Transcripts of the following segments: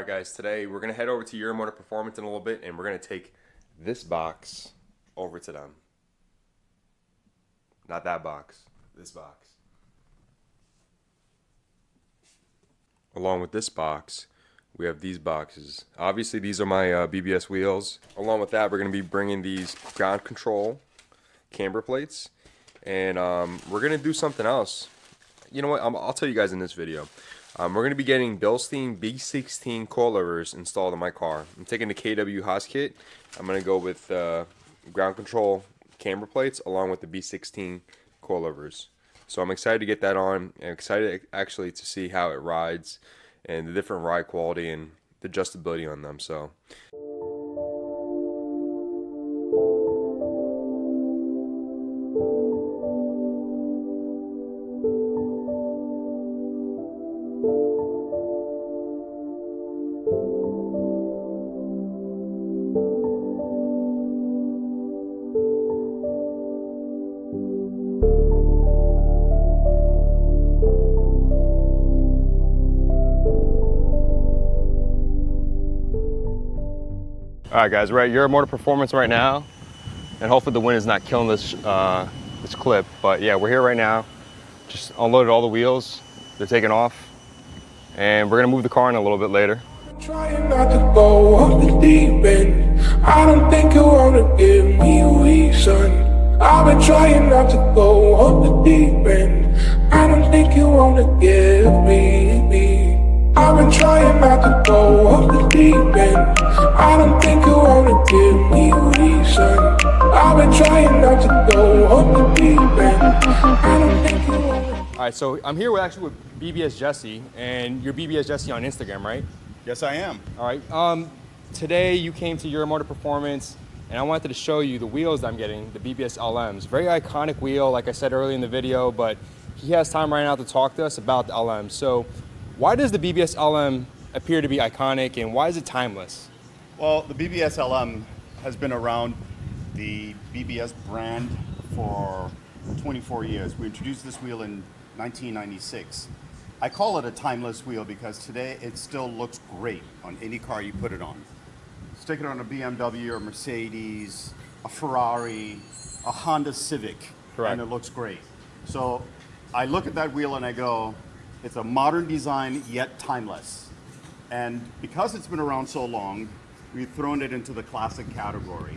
Alright guys, today we're going to head over to Euromotive Performance in a little bit and we're going to take this box over to them. Not that box, this box. Along with this box, we have these boxes. Obviously these are my BBS wheels. Along with that, we're going to be bringing these ground control camber plates. And we're going to do something else. You know what, I'll tell you guys in this video. We're going to be getting Bilstein B16 coilovers installed in my car. I'm taking the KW Haas kit. I'm going to go with ground control camber plates along with the B16 coilovers. So I'm excited to get that on. I'm excited actually to see how it rides and the different ride quality and the adjustability on them. So. Alright guys, we're at Euromotive Performance right now, and hopefully the wind is not killing this this clip, but yeah, we're here right now. Just unloaded all the wheels, they're taking off, and we're gonna move the car in a little bit later. Trying not to go off the deep end. I don't think you wanna give me a reason. I've been trying not to go off the deep end. I don't think you wanna give me. I've been trying not to go off the deep end. I don't think you wanna give me a reason. I've been trying not to go off the deep end. I don't think you wanna. Alright, so I'm here with BBS Jesse, and you're BBS Jesse on Instagram, right? Yes, I am. Alright, today you came to Euromotive Performance, and I wanted to show you the wheels that I'm getting, the BBS LMs. Very iconic wheel, like I said earlier in the video, but he has time right now to talk to us about the LM. So why does the BBS LM appear to be iconic, and why is it timeless? Well, the BBS LM has been around the BBS brand for 24 years. We introduced this wheel in 1996. I call it a timeless wheel because today it still looks great on any car you put it on. Stick it on a BMW or Mercedes, a Ferrari, a Honda Civic, Correct. And it looks great. So I look at that wheel and I go, it's a modern design yet timeless. And because it's been around so long, we've thrown it into the classic category.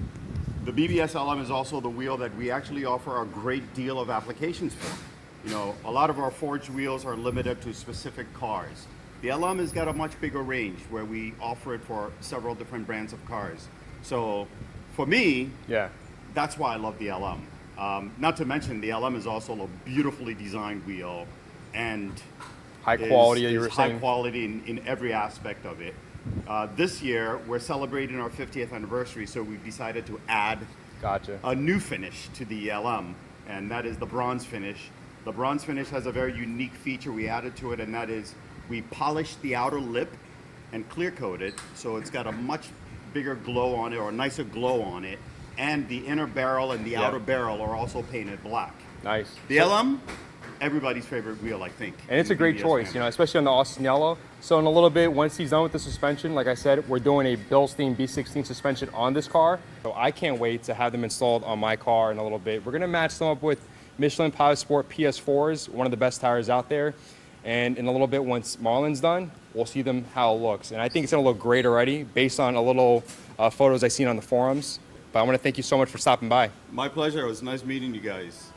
The BBS LM is also the wheel that we actually offer a great deal of applications for. You know, a lot of our forged wheels are limited to specific cars. The LM has got a much bigger range where we offer it for several different brands of cars. So for me, Yeah. that's why I love the LM. Not to mention the LM is also a beautifully designed wheel and High quality, you were high saying? quality in every aspect of it. This year, we're celebrating our 50th anniversary, so we've decided to add Gotcha. a new finish to the LM, and that is the bronze finish. The bronze finish has a very unique feature we added to it, and that is we polished the outer lip and clear coated, so it's got a much bigger glow on it, or a nicer glow on it, and the inner barrel and the outer barrel are also painted black. Nice. The LM, everybody's favorite wheel, I think. And it's a great choice, you know, especially on the Austin Yellow. So in a little bit, once he's done with the suspension, like I said, we're doing a Bilstein B16 suspension on this car. So I can't wait to have them installed on my car in a little bit. We're gonna match them up with Michelin Pilot Sport PS4s, one of the best tires out there. And in a little bit, once Marlin's done, we'll see them how it looks. And I think it's gonna look great already based on a little photos I've seen on the forums. But I wanna thank you so much for stopping by. My pleasure, it was nice meeting you guys.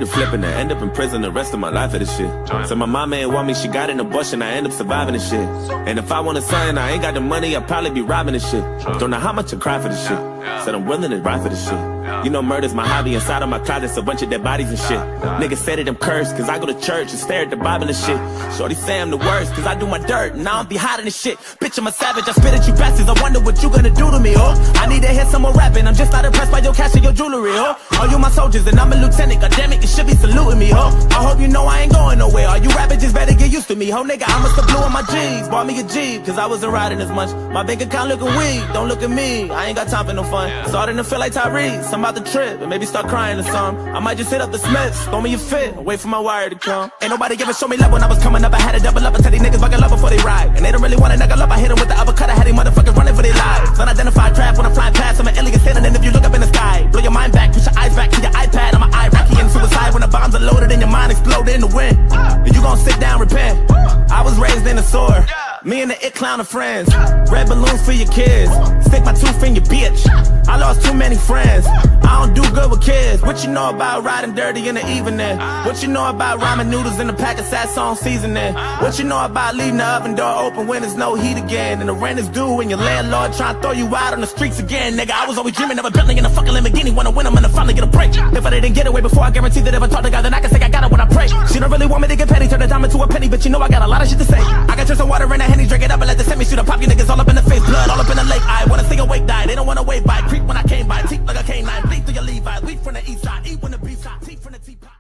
to flipping and end up in prison the rest of my life for this shit. So my mama ain't want me, she got an abortion, I end up surviving this shit. And if I want a son, I ain't got the money, I'll probably be robbing this shit. Don't know how much I cry for this shit. Said I'm willing to ride for this shit. You know murder's my hobby, inside of my closet's a bunch of dead bodies and shit. Niggas said that I'm cursed, cause I go to church and stare at the Bible and shit. Shorty say I'm the worst, cause I do my dirt, and I don't be hiding this shit. Bitch, I'm a savage, I spit at you bastards, I wonder what you gonna do to me, oh. I need to hear someone rapping, I'm just not impressed by your cash and your jewelry, oh. All you my soldiers, and I'm a lieutenant, goddammit, you should be saluting me, oh. I hope you know I ain't going nowhere, all you rappers just better get used to me, ho. Nigga, I must have blew on my G's, bought me a Jeep, cause I wasn't riding as much. My bank account looking weak, don't look at me, I ain't got time for no fun. Starting to feel like Tyrese, I'm about to trip, and maybe start crying or something. I might just hit up the Smiths, throw me a fit, wait for my wire to come. Ain't nobody ever show me love when I was coming up, I had to double up and tell these niggas buckle up before they ride. And they don't really wanna knuckle up, I hit them with the uppercut, I had these motherfuckers running for their lives. Unidentified craft when I'm flying past, I'm an alien standing, and if you look up in the sky, blow your mind back, push your eyes back to your iPad, I'm an Iraqi and suicide when the bombs are loaded and your mind exploded in the wind. And you gon' sit down, repent. I was raised in the sword. Me and the it clown are friends. Red balloons for your kids. Stick my tooth in your bitch. I lost too many friends. I don't do good with kids. What you know about riding dirty in the evening? What you know about ramen noodles in a pack of Saison seasoning? What you know about leaving the oven door open when there's no heat again? And the rent is due and your landlord trying to throw you out on the streets again. Nigga, I was always dreaming of a Bentley in a fucking Lamborghini. Wanna win, I'm gonna finally get a break. If I didn't get away before, I guarantee that if I talk to God, then I can say I got it when I pray. She don't really want me to get petty, turn a dime into a penny, but you know I got a lot of shit to say. I got just some water in a Henny, drink it up and let the semi shoot a pop. You niggas all up in the face, blood all up in the lake. I wanna see a wake die, they don't wanna wave by. Creep when I came by, teeth like a canine, bleed through your Levi, lead from the east side, eat when the beast hot, teeth from the teapot.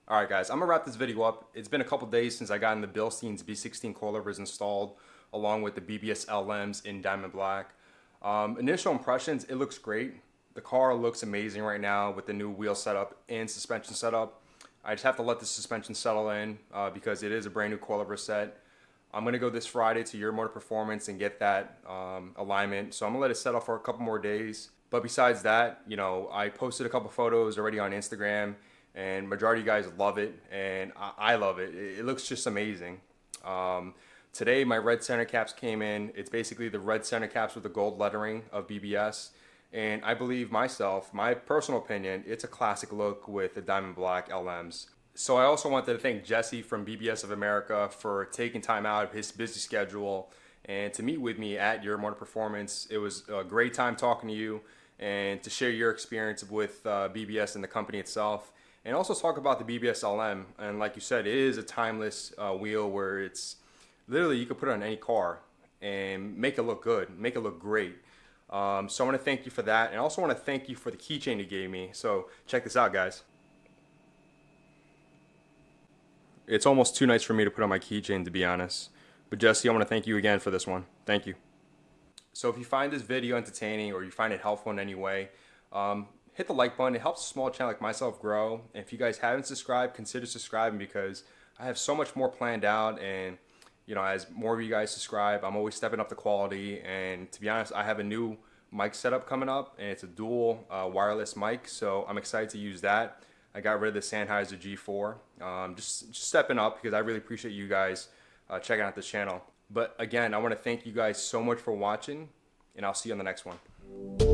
Alright guys, I'm going to wrap this video up. It's been a couple days since I got in the Bilstein's B16 coilovers installed, along with the BBS LMs in Diamond Black. Initial impressions, it looks great. The car looks amazing right now with the new wheel setup and suspension setup. I just have to let the suspension settle in because it is a brand new coilover set. I'm going to go this Friday to Euromotive Performance and get that alignment. So I'm going to let it settle for a couple more days. But besides that, you know, I posted a couple photos already on Instagram, and majority of you guys love it, and I love it. It looks just amazing. Today, my red center caps came in. It's basically the red center caps with the gold lettering of BBS. And I believe myself, my personal opinion, it's a classic look with the Diamond Black LMs. So I also wanted to thank Jesse from BBS of America for taking time out of his busy schedule and to meet with me at Euromotive Performance. It was a great time talking to you and to share your experience with BBS and the company itself. And also talk about the BBS LM. And like you said, it is a timeless wheel where it's literally you could put it on any car and make it look good, make it look great. So I want to thank you for that, and I also want to thank you for the keychain you gave me. So check this out, guys. It's almost too nice for me to put on my keychain, to be honest. But Jesse, I want to thank you again for this one. Thank you. So if you find this video entertaining or you find it helpful in any way, hit the like button. It helps a small channel like myself grow. And if you guys haven't subscribed, consider subscribing because I have so much more planned out. And you know, as more of you guys subscribe, I'm always stepping up the quality. And to be honest, I have a new mic setup coming up, and it's a dual wireless mic. So I'm excited to use that. I got rid of the Sennheiser G4. Just stepping up because I really appreciate you guys checking out this channel. But again, I want to thank you guys so much for watching, and I'll see you on the next one.